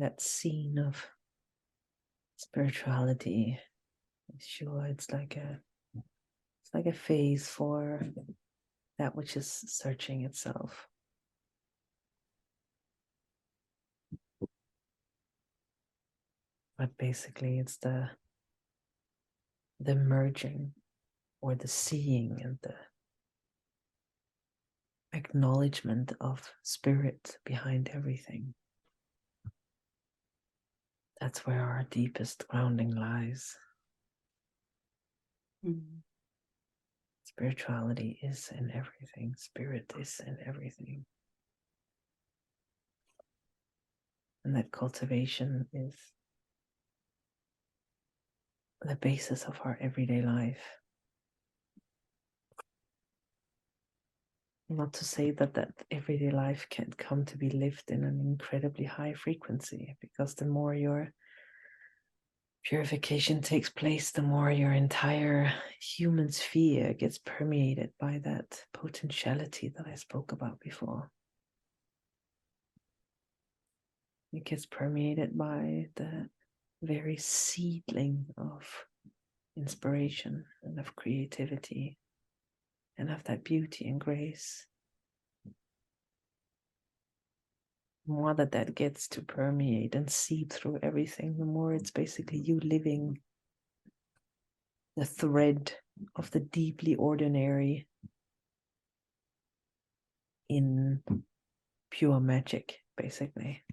that scene of spirituality. Sure, it's like a phase for that which is searching itself. But basically it's the merging or the seeing and the acknowledgement of spirit behind everything. That's where our deepest grounding lies. Spirituality is in everything. Spirit is in everything. And that cultivation is the basis of our everyday life. Not to say that everyday life can't come to be lived in an incredibly high frequency, because the more your purification takes place, the more your entire human sphere gets permeated by that potentiality that I spoke about before. It gets permeated by the very seedling of inspiration and of creativity and of that beauty and grace. The more that gets to permeate and seep through everything, the more it's basically you living the thread of the deeply ordinary in pure magic, basically.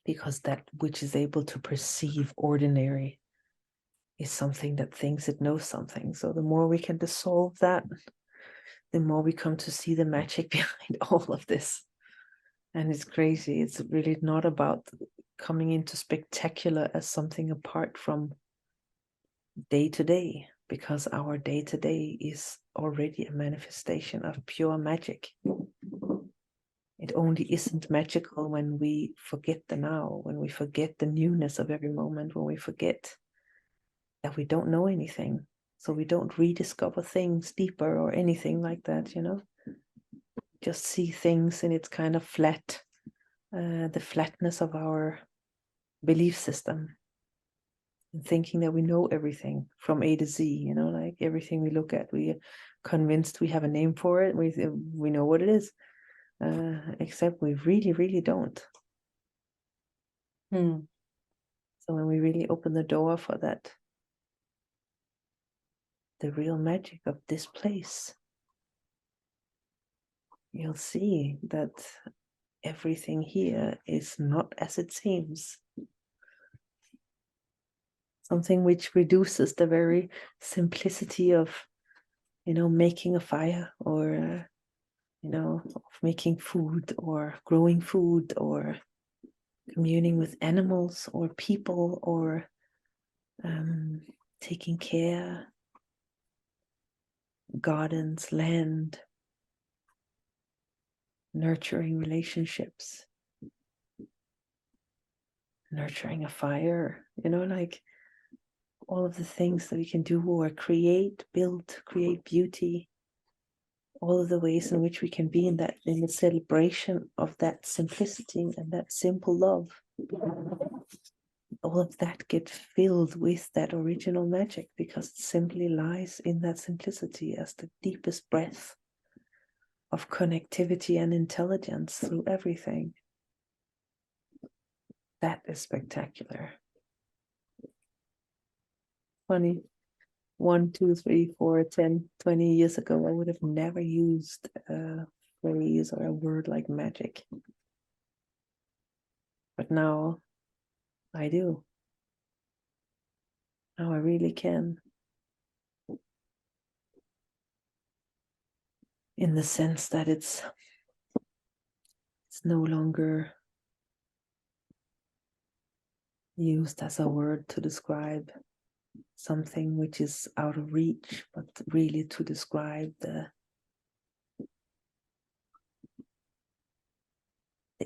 Because that which is able to perceive ordinary is something that thinks it knows something. So the more we can dissolve that, the more we come to see the magic behind all of this. And it's crazy. It's really not about coming into spectacular as something apart from day to day, because our day to day is already a manifestation of pure magic. It only isn't magical when we forget the now, when we forget the newness of every moment, when we forget that we don't know anything. So we don't rediscover things deeper or anything like that, Just see things in its kind of flat, the flatness of our belief system. And thinking that we know everything from A to Z, like everything we look at, we are convinced we have a name for it. We know what it is. Except we really, really don't. So when we really open the door for that, the real magic of this place, you'll see that everything here is not as it seems. Something which reduces the very simplicity of, making a fire or, of making food or growing food or communing with animals or people or taking care, gardens, land, nurturing relationships, nurturing a fire, like all of the things that we can do or create, build, create beauty, all of the ways in which we can be in the celebration of that simplicity and that simple love. All of that gets filled with that original magic because it simply lies in that simplicity as the deepest breath of connectivity and intelligence through everything. That is spectacular. Funny, 1, 2, 3, 4, 10, 20 years ago, I would have never used a phrase or a word like magic. But now I do. Now I really can. In the sense that it's no longer used as a word to describe something which is out of reach, but really to describe the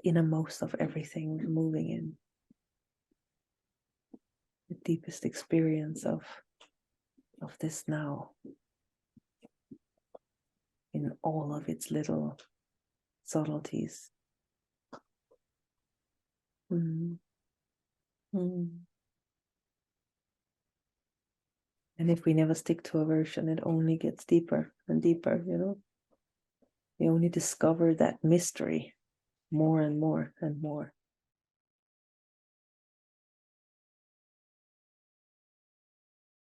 innermost of everything moving in. The deepest experience of this now. In all of its little subtleties. Mm. Mm. And if we never stick to a version, it only gets deeper and deeper, you know. We only discover that mystery more and more and more.